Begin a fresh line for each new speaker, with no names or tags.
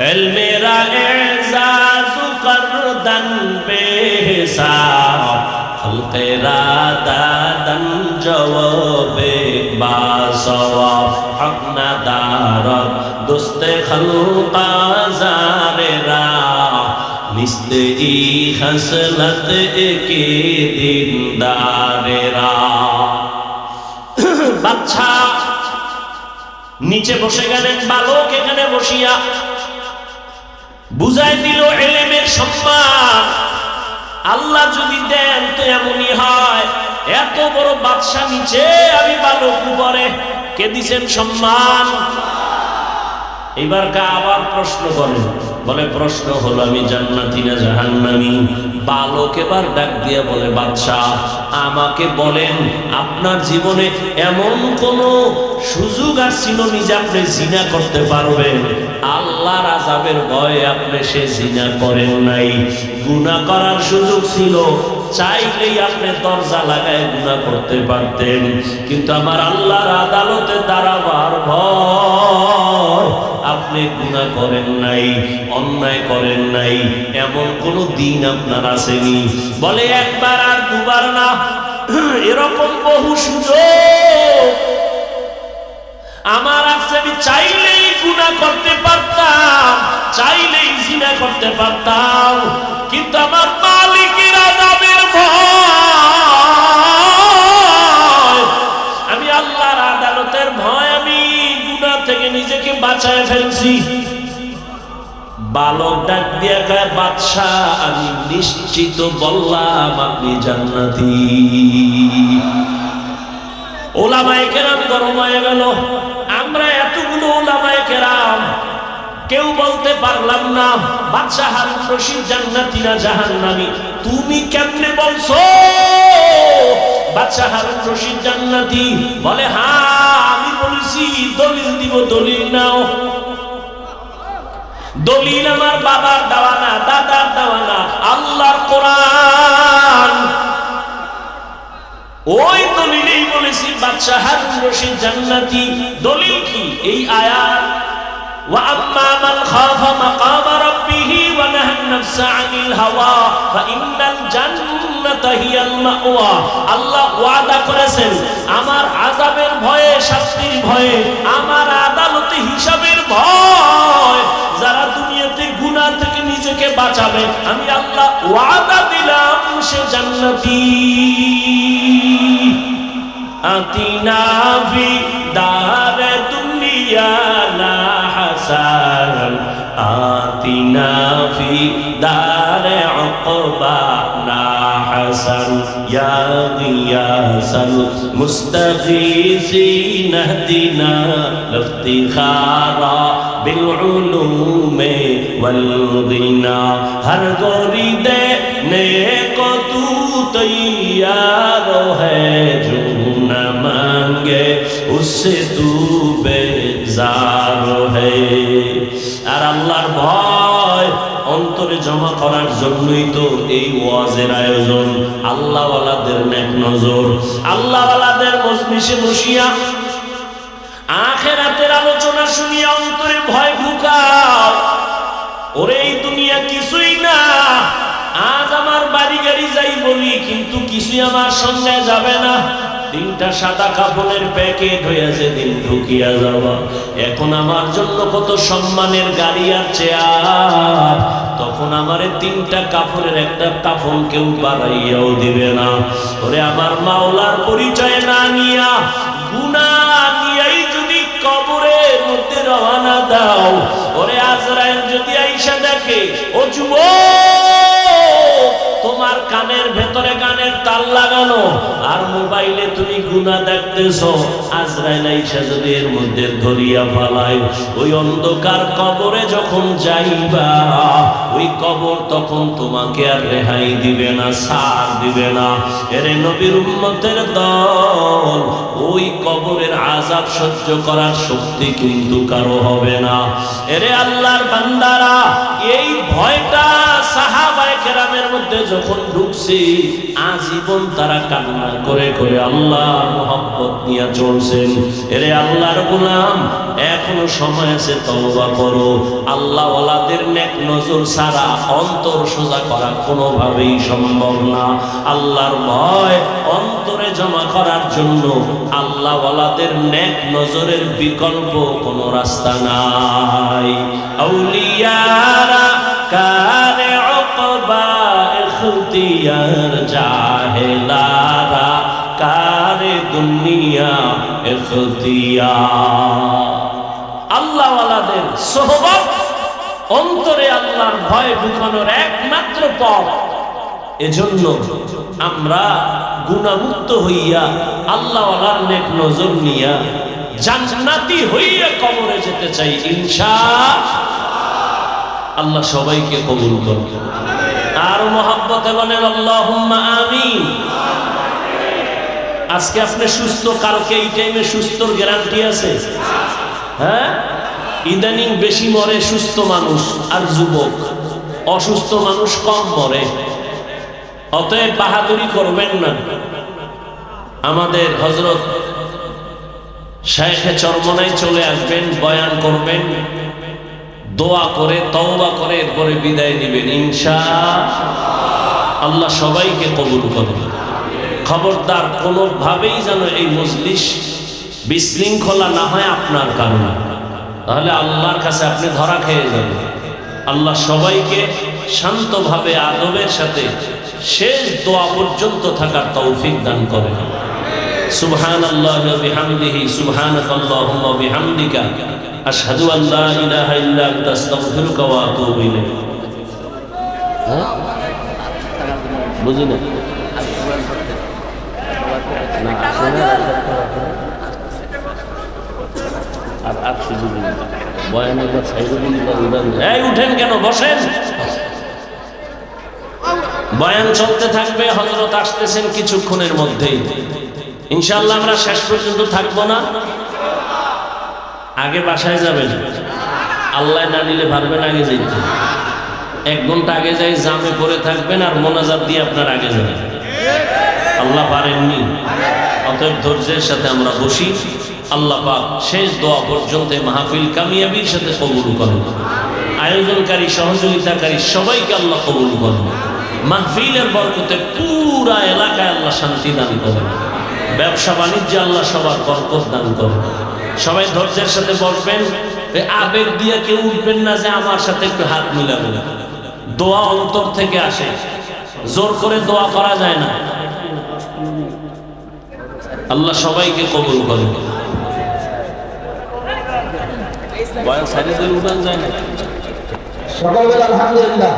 इल्म मेरा एजाज करदन बेहिसाब खल्क़े रा दादन जवाबे बासवाब हक नदारत दुस्ते खल्क़ा ज़ारेरा निस्ते ई खसलत के दीनदारेरा। বাচ্চা নিচে বসে গেলেন, বালক এখানে বসিয়া বুঝাই দিল ইলমের সম্মান আল্লাহ যদি দেন তো এমনই হয়। এত বড় বাদশা নিচে, আমি বালক উপরে, কে দিছেন সম্মান? এবার আবার প্রশ্ন করেন, বলে প্রশ্ন হলো আমি জান্নাতি না জাহান্নামী? বালক এবার ডাক দিয়ে বলে বাদশা আমাকে বলেন আপনার জীবনে এমন কোন সুযোগ আসছিল নিজে আপনি জিনা করতে পারবেন? আল্লাহর আযাবের ভয়ে আপনি সে জিনা করেন নাই। গুনাহ করার সুযোগ ছিল, চাইলেই আপনি দরজা লাগায় গুনাহ করতে পারতেন, কিন্তু আমার আল্লাহর আদালতে দাঁড়াবার ভয় আপনি গুনাহ করেন নাই, অন্যায় করেন নাই। এমন কোন দিন আপনার আসেনি? বলে একবার আর দুবার না, এরকম বহু সুযোগ আমার আছে। আমি চাইলেই গুনাহ করতে পারতাম, চাইলেই জিনা করতে পারতাম, কিন্তু আমার মালিকের আযাবের ভয়, আমি আল্লাহর আদালতের ভয় আমি গুনাহ থেকে নিজেকে বাঁচায় ফেলছি। বালক ডাক দিয়া কয় বাদশা আমি নিশ্চিত বললাম আপনি জান্নাতি। ওলামায়ে কেরাম গরম হয়ে গেল। আমরা এতগুলো ওলামায়ে কেরাম কেউ বলতে পারলাম না বাদশা হারুন রশিদ জান্নাতি না জাহান্নামী। তুমি কেমনে বলছো বাদশা হারুন রশিদ জান্নাতি? বলে হ্যাঁ আমি বলেছি, দলিল দিব। দলিল নাও। দলিল আমার বাবার দেওয়া না, দাদার দেওয়া না, আল্লাহর কোরআন। ওই দলিলেই বলেছি বাদশা হারুন রশিদ জান্নাতি। দলিল কি? এই আয়াত ওয়া আম্মা মান খাফা মাকামা রাব্বিহি ওয়া নাহান নাফসা আনিল হাওয়া ফাইন্নাল জান্নাতা হিয়াল মাওয়া। আল্লাহ ওয়াদা করেছেন আমার আযাবের ভয়ে, শাস্তির ভয়ে, আমার আদালতে হিসাবের ভয় যারা দুনিয়াতে গুনাহ থেকে নিজেকে বাঁচাবে আমি আল্লাহ ওয়াদা দিলাম সে জান্নাতি। আতিনা ফি দারে দুনিয়া না হাসান আতিনা ফি দারে উকবা না হাসান ইয়া গিয়াসাল মুস্তাগীসিন ইহদিনা ইফতিখারা বিল উলুমে ওয়াল গিনা হর গোরি দেনে কো তু তৈয়ার হ্যায় जो न मांगे उससे तू बेजार है। আর আল্লাহর ভয় অন্তরে জমা করার জন্যই তো এই ওয়াজের আয়োজন। আল্লাহওয়ালাদের নেক নজর, আল্লাহওয়ালাদের মজলিসে বসিয়া আখিরাতের আলোচনা শুনিয়া অন্তরে ভয় ঢুকাও। ওরে এই দুনিয়া কিছুই না। আজ আমার বাড়ি গাড়ি যাই বলি, কিন্তু কিছুই আমার সঙ্গে যাবে না। তিনটা সাদা কাপড়ের প্যাকেট হয়ে যেদিন ঢুকিয়া যাওয়া, এখন আমার জন্য কত সম্মানের গাড়ি আর চেয়ার, তখন আমারে তিনটা কাপড়ের একটা কাফন কেউ বাড়াইয়াও দিবে না। ওরে আমার মাওলার পরিচয় না নিয়া, গুনাহ নিয়াই যদি কবরের মধ্যে রওনা দাও, ওরে আজরাইল যদি আইসা দেখে ও যুবক তোমার কানের ভেতরে গানের তাল লাগানো আর মোবাইলে তুমি গুনাহ দেখতেছো, আজরাইল আইসা যদি এর মধ্যে ধরিয়া ফালায়, ওই অন্ধকার কবরে যখন যাইবা, ওই কবর তখন তোমাকে আর রেহাই দিবে না, ছাড় দিবে না। এরে নবীর উম্মতের দল, ওই কবরের আযাব সহ্য করার শক্তি কিন্তু কারো হবে না। এরে আল্লাহর বান্দারা, এই ভয়টা সাহাবায়ে কেরামের মধ্যে যখন ঢুকছে আজীবন তারা কান্না করে করে আল্লাহর মহব্বত নিয়ে চলছেন। এরে আল্লাহর গোলাম, এখনো সময় আছে, তওবা করো। আল্লাহ ওয়ালাদের নেক নজর ছাড়া অন্তর সোজা করা কোনোভাবেই সম্ভব না। আল্লাহর ভয় অন্তরে জমা করার জন্য আল্লাহ ওয়ালাদের নেক নজরের বিকল্প কোনো রাস্তা নাই। আউলিয়ারা কারে উকবা ইখতিয়ার, জাহেলারা কারে দুনিয়া ইখতিয়ার। আল্লাহ ওয়ালাদের সোহবত অন্তরে আল্লাহর ভয় ঢুকানোর একমাত্র পথ। এজন্য আমরা গুনাহমুক্ত হইয়া আল্লাহ ওয়ালার নেক নজর নিয়া জান্নাতি হইয়া কবরে যেতে চাই ইনশাআল্লাহ। আল্লাহ সবাইকে কবুল করুন। আর মহব্বতে বলেন আল্লাহুম্মা আমিন। আজকে আপনি সুস্থ, কালকে এই টাইমে সুস্থর গ্যারান্টি আছে? হ্যাঁ, ইদানিং বেশি মরে সুস্থ মানুষ আর যুবক, অসুস্থ মানুষ কম মরে। অতএব বাহাদুরি করবেন না। আমাদের হযরত শাইখে চরমনায় চলে আসবেন, বয়ান করবেন, দোয়া করে তওবা করে এরপরে বিদায় নেবেন ইনশাআল্লাহ। আল্লাহ সবাইকে কবুল করেন। খবরদার কোনোভাবেই যেন এই মজলিস বিশৃঙ্খলা না হয় আপনার কারণে, তাহলে আল্লাহর কাছে আপনি ধরা খেয়ে যাবেন। আল্লাহ সবাইকে শান্তভাবে আদবের সাথে শেষ দোয়া পর্যন্ত থাকার তৌফিক দান করেন। সুবহানাল্লাহি ওয়া বিহামদিহি, সুবহানাকাল্লাহুম্মা ওয়া বিহামদিকা, আশহাদু আল লা ইলাহা ইল্লা আনতা, আস্তাগফিরুকা ওয়া আতুবু ইলাইক। বুঝি না উঠেন কেন, বসেন। বয়ান চলতে থাকবে, হযরত আসতেছেন কিছুক্ষণের মধ্যেই ইনশাআল্লাহ। আমরা শেষ পর্যন্ত থাকবো না, আগে বাসায় যাবেন। আল্লাহ না নিলে পারবেন আগে যাইতে। 1 ঘন্টা আগে যাই জামে পড়ে থাকবেন আর মোনাজাত দিয়ে আপনার আগে যাবেন। আল্লাহ পারেননি, অতএব ধৈর্যের সাথে আমরা বসি। আল্লাহ পাক শেষ দোয়া পর্যন্ত মাহফিল কামিয়াবির সাথে কবুল করেন। আয়োজনকারী, সহযোগিতাকারী সবাইকে আল্লাহ কবুল করেন। মাহফিলের বরকতে পুরা এলাকায় আল্লাহ শান্তি দান করেন। ব্যবসা বাণিজ্যে আল্লাহ সবার বরকত দান করেন। সবাই ধৈর্যের সাথে বসবেন। আবেগ দিয়ে কেউ উঠবেন না যে আমার সাথে একটু হাত মিলাবেন। দোয়া অন্তর থেকে আসে, জোর করে দোয়া করা যায় না। আল্লাহ সবাইকে কবুল করেন। বয়ান সাইডে উঠান যায় না।
সকল আলহামদুলিল্লাহ।